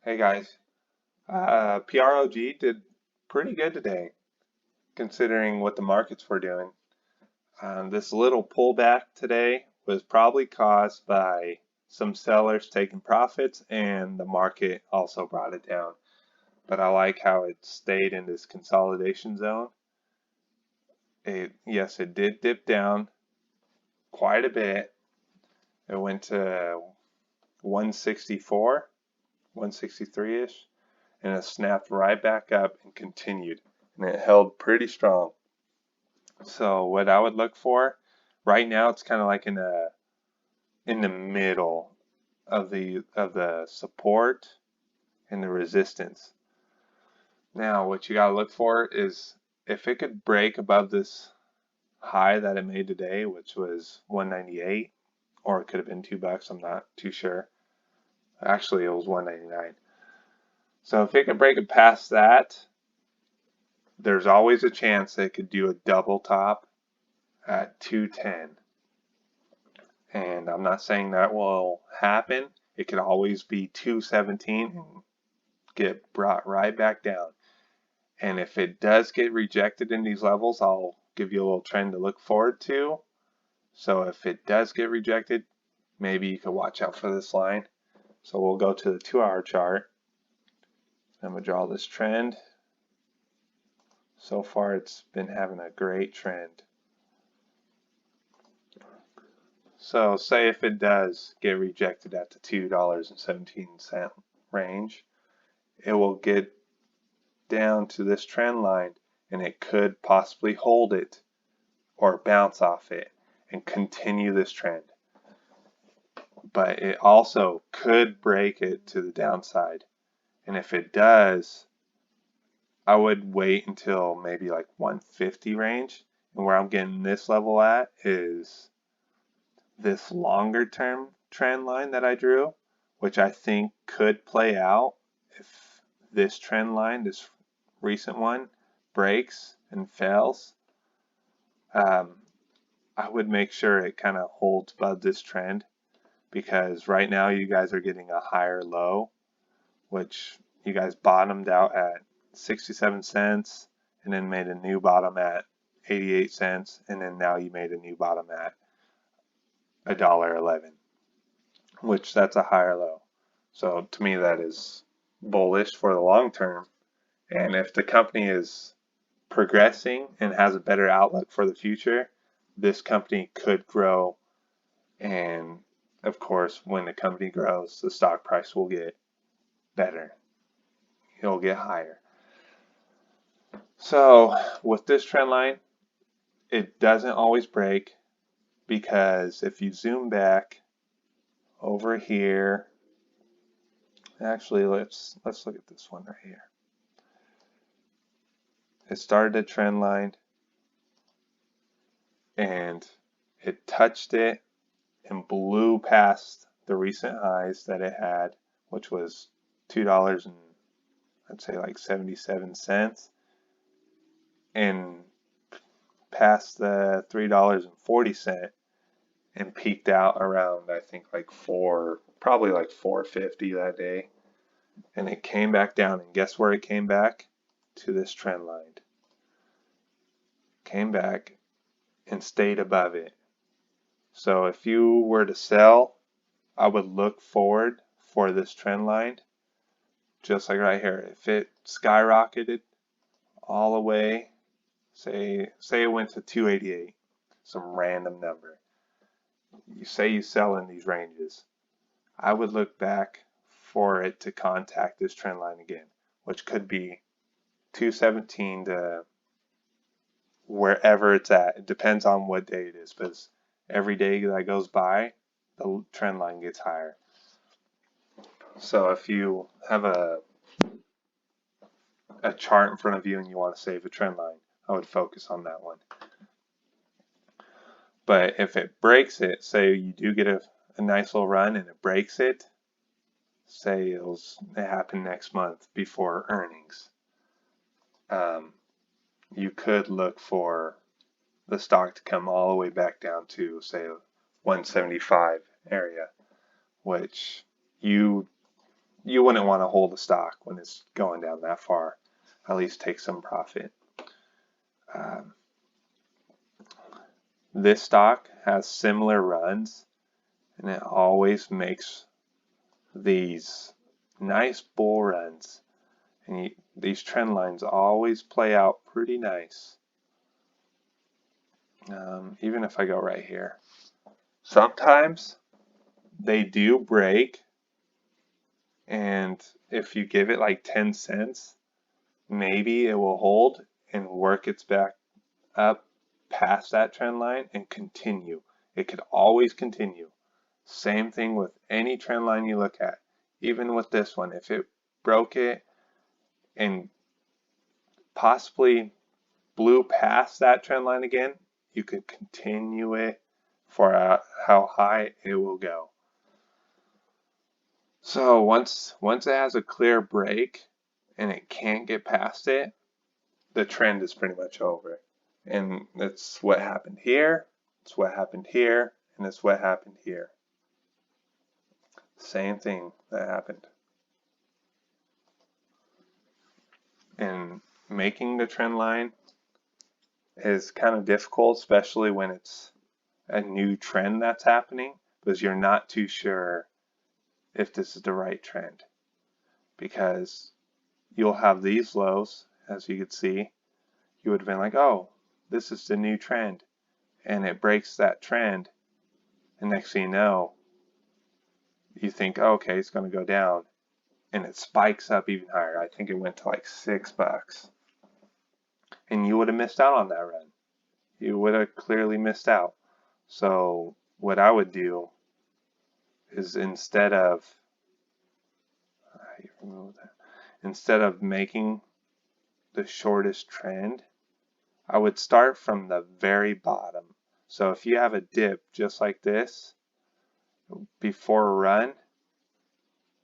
Hey guys, PROG did pretty good today considering what the markets were doing. This little pullback today was probably caused by some sellers taking profits and the market also brought it down. But I like how it stayed in this consolidation zone. Yes, it did dip down quite a bit. It went to 164, 163-ish, and it snapped right back up and continued. And it held pretty strong. So what I would look for right now, it's kind of like in the middle of the support and the resistance. Now, what you gotta look for is if it could break above this high that it made today, which was 198, or it could have been $2. I'm not too sure. Actually, it was 199. So if it could break it past that, there's always a chance it could do a double top at 210. And I'm not saying that will happen. It could always be 217 and get brought right back down. And if it does get rejected in these levels, I'll give you a little trend to look forward to. So if it does get rejected, maybe you could watch out for this line. So we'll go to the 2-hour chart. I'm going to draw this trend. So far it's been having a great trend. So say if it does get rejected at the $2.17 range, it will get down to this trend line and it could possibly hold it or bounce off it and continue this trend. But it also could break it to the downside. And if it does, I would wait until maybe like 150 range. And where I'm getting this level at is this longer term trend line that I drew, which I think could play out if this trend line, this recent one, breaks and fails. I would make sure it kind of holds above this trend because right now you guys are getting a higher low, which you guys bottomed out at 67 cents and then made a new bottom at 88 cents, and then now you made a new bottom at $1.11, which that's a higher low. So to me that is bullish for the long term. And if the company is progressing and has a better outlook for the future, this company could grow. And of course, when the company grows, the stock price will get better. It'll get higher. So with this trend line, it doesn't always break because if you zoom back over here, actually let's look at this one right here. It started a trend line and it touched it and blew past the recent highs that it had, which was $2 and I'd say like 77 cents, and past the $3.40 and peaked out around I think like probably like 450 that day, and it came back down, and guess where it came back? To this trend line. Came back and stayed above it. So if you were to sell, I would look forward for this trend line, just like right here. If it skyrocketed all the way, say it went to 288, some random number. You say you sell in these ranges, I would look back for it to contact this trend line again, which could be 217 to wherever it's at. It depends on what day it is, because every day that goes by, the trend line gets higher. So if you have a chart in front of you and you want to save a trend line, I would focus on that one. But if it breaks it, say you do get a nice little run and it breaks it, say it happen next month before earnings, you could look for the stock to come all the way back down to say 175 area, which you you wouldn't want to hold a stock when it's going down that far. At least take some profit. Um, this stock has similar runs, and it always makes these nice bull runs. And these trend lines always play out pretty nice. Even if I go right here. Sometimes they do break, and if you give it like 10 cents, maybe it will hold and work its back up past that trend line and continue. It could always continue. Same thing with any trend line you look at. Even with this one, if it broke it and possibly blew past that trend line again, you could continue it for how high it will go. So once it has a clear break and it can't get past it, the trend is pretty much over. And that's what happened here, it's what happened here, and it's what happened here. Same thing that happened. And making the trend line is kind of difficult, especially when it's a new trend that's happening, because you're not too sure if this is the right trend. Because you'll have these lows, as you could see, you would have been like, oh, this is the new trend. And it breaks that trend, and next thing you know, you think, oh, okay, it's going to go down, and it spikes up even higher. I think it went to like $6. And you would have missed out on that run. You would have clearly missed out. So what I would do is instead of making the shortest trend, I would start from the very bottom. So if you have a dip just like this before a run,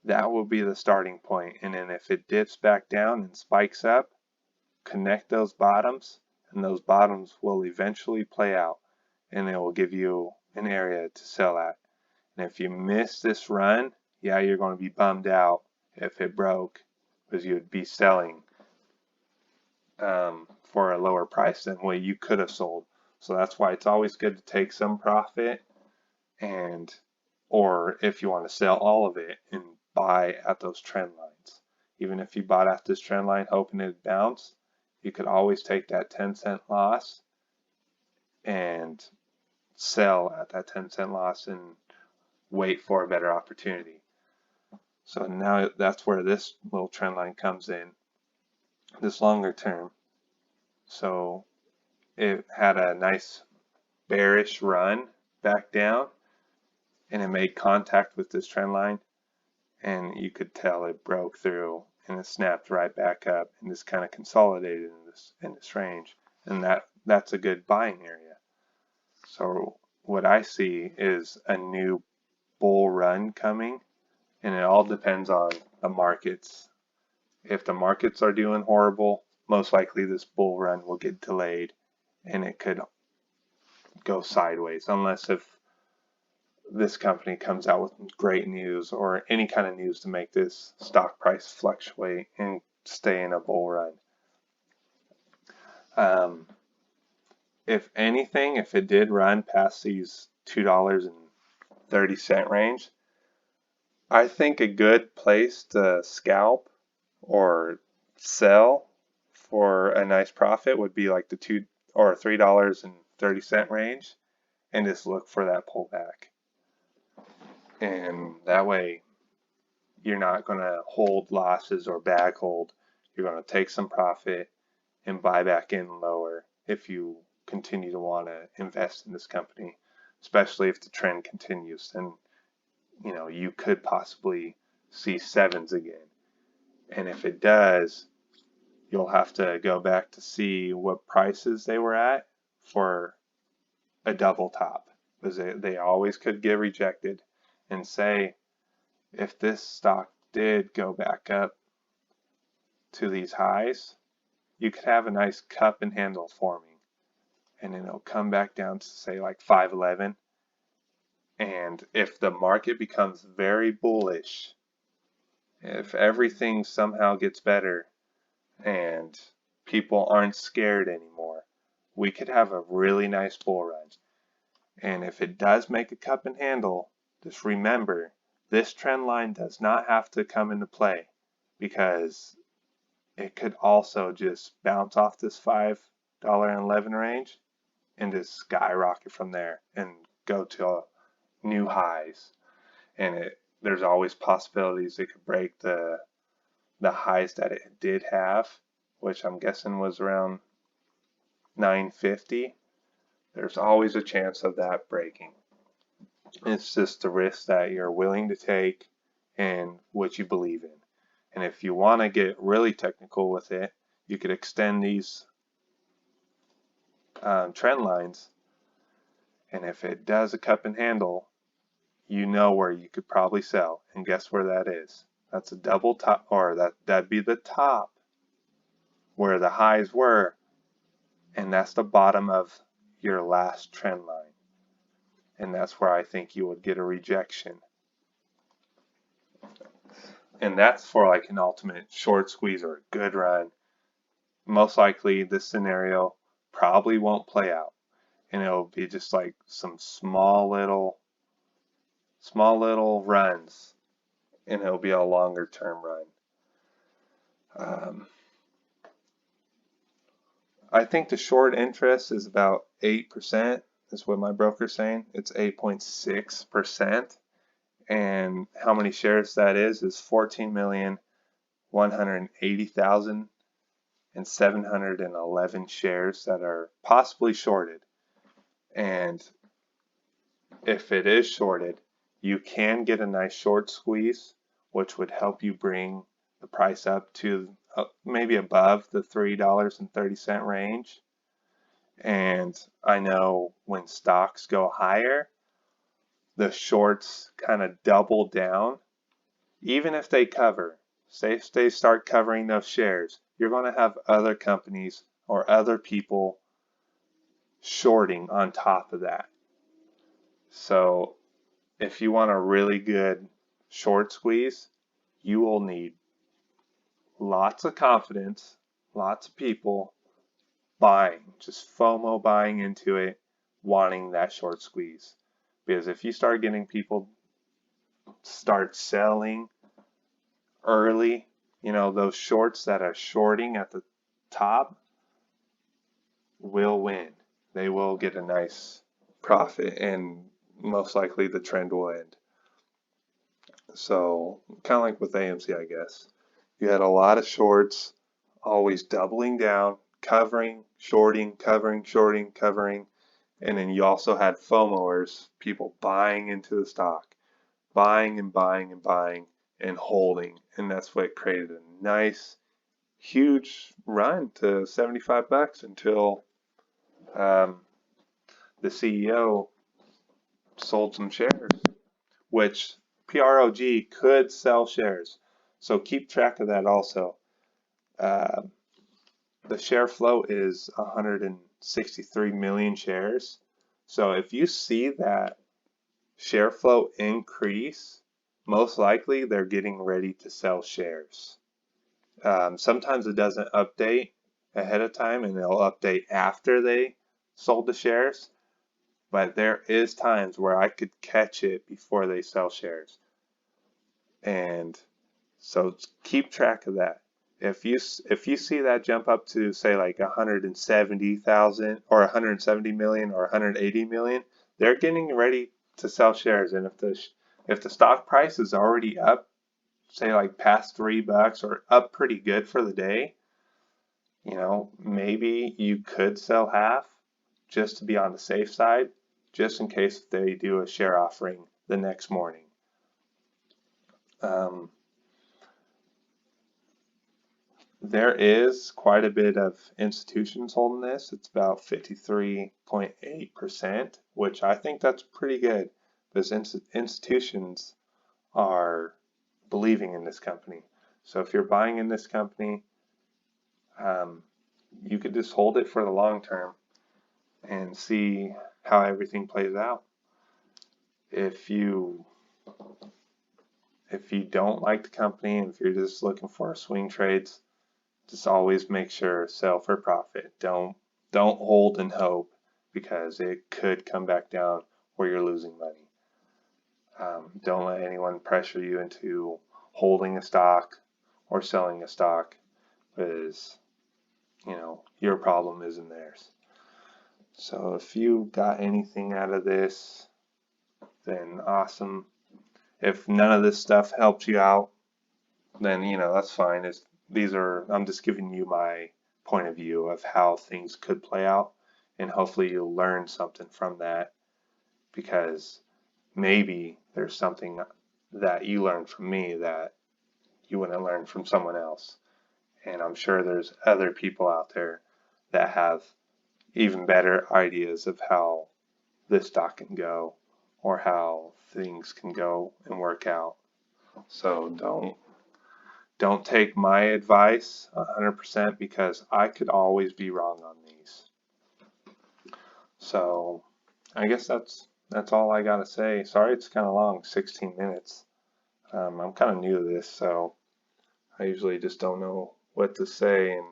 that will be the starting point. And then if it dips back down and spikes up, connect those bottoms, and those bottoms will eventually play out, and it will give you an area to sell at. And if you miss this run, yeah, you're going to be bummed out if it broke, because you would be selling for a lower price than what you could have sold. So that's why it's always good to take some profit, and or if you want to sell all of it and buy at those trend lines. Even if you bought at this trend line hoping it'd bounce, you could always take that 10-cent loss and sell at that 10-cent loss and wait for a better opportunity. So now that's where this little trend line comes in, this longer term. So it had a nice bearish run back down, and it made contact with this trend line, and you could tell it broke through and it snapped right back up and just kind of consolidated in this range, and that's a good buying area. So what I see is a new bull run coming, and it all depends on the markets. If the markets are doing horrible, most likely this bull run will get delayed and it could go sideways, unless if this company comes out with great news or any kind of news to make this stock price fluctuate and stay in a bull run. If anything, if it did run past these $2.30 range, I think a good place to scalp or sell for a nice profit would be like the $2 or $3.30 range, and just look for that pullback. And that way you're not going to hold losses or bag hold. You're going to take some profit and buy back in lower if you continue to want to invest in this company, especially if the trend continues. Then you could possibly see sevens again. And if it does, you'll have to go back to see what prices they were at for a double top, because they always could get rejected. And say if this stock did go back up to these highs, you could have a nice cup and handle forming, and then it'll come back down to say like 511. And if the market becomes very bullish If everything somehow gets better and people aren't scared anymore, we could have a really nice bull run. And if it does make a cup and handle, just remember this trend line does not have to come into play, because it could also just bounce off this $5.11 range and just skyrocket from there and go to new highs. And there's always possibilities it could break the highs that it did have, which I'm guessing was around 950. There's always a chance of that breaking. It's just the risk that you're willing to take and what you believe in. And if you want to get really technical with it, you could extend these trend lines, and if it does a cup and handle, you know where you could probably sell. And guess where that is? That's a double top, or that'd be the top where the highs were, and that's the bottom of your last trend line. And that's where I think you would get a rejection. And that's for like an ultimate short squeeze or a good run. Most likely this scenario probably won't play out, and it'll be just like some small little runs, and it'll be a longer term run. I think the short interest is about 8%, is what my broker's saying. It's 8.6%. And how many shares that is 14,180,711 shares that are possibly shorted. And if it is shorted, you can get a nice short squeeze, which would help you bring the price up to maybe above the $3.30 range. And I know when stocks go higher, the shorts kind of double down. Even if they cover, say if they start covering those shares, you're going to have other companies or other people shorting on top of that. So if you want a really good short squeeze, you will need lots of confidence, lots of people buying, just FOMO buying into it, wanting that short squeeze. Because if you start getting people start selling early, those shorts that are shorting at the top will win. They will get a nice profit, and most likely the trend will end. So kind of like with AMC, I guess. You had a lot of shorts always doubling down, covering, shorting, covering, shorting, covering. And then you also had FOMOers, people buying into the stock, buying and buying and buying and holding. And that's what created a nice, huge run to $75 until the CEO sold some shares, which PROG could sell shares. So keep track of that also. The share float is 163 million shares. So if you see that share float increase, most likely they're getting ready to sell shares. Sometimes it doesn't update ahead of time, and they'll update after they sold the shares. But there is times where I could catch it before they sell shares. And so keep track of that. If you see that jump up to say like 170,000 or 170 million or 180 million, they're getting ready to sell shares. And if the stock price is already up, say like past $3 or up pretty good for the day, maybe you could sell half just to be on the safe side, just in case they do a share offering the next morning. There is quite a bit of institutions holding this. It's about 53.8%, which I think that's pretty good, because institutions are believing in this company. So if you're buying in this company, you could just hold it for the long term and see how everything plays out. If if you don't like the company, and if you're just looking for swing trades, just always make sure sell for profit. Don't hold and hope, because it could come back down where you're losing money. Don't let anyone pressure you into holding a stock or selling a stock, because your problem isn't theirs. So if you got anything out of this, then awesome. If none of this stuff helps you out, then that's fine. I'm just giving you my point of view of how things could play out, and hopefully you'll learn something from that, because maybe there's something that you learned from me that you wouldn't learn from someone else. And I'm sure there's other people out there that have even better ideas of how this stock can go, or how things can go and work out. So don't take my advice 100%, because I could always be wrong on these. So I guess that's all I gotta say. Sorry it's kind of long, 16 minutes. I'm kind of new to this, so I usually just don't know what to say, and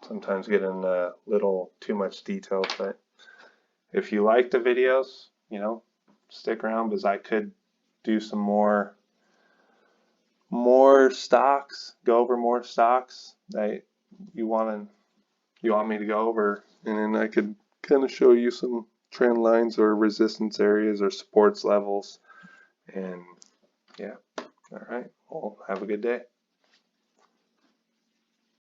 sometimes get in a little too much detail. But if you like the videos, stick around, because I could do some more stocks, go over more stocks that you want me to go over, and then I could kind of show you some trend lines or resistance areas or supports levels. And yeah, all right, well, have a good day.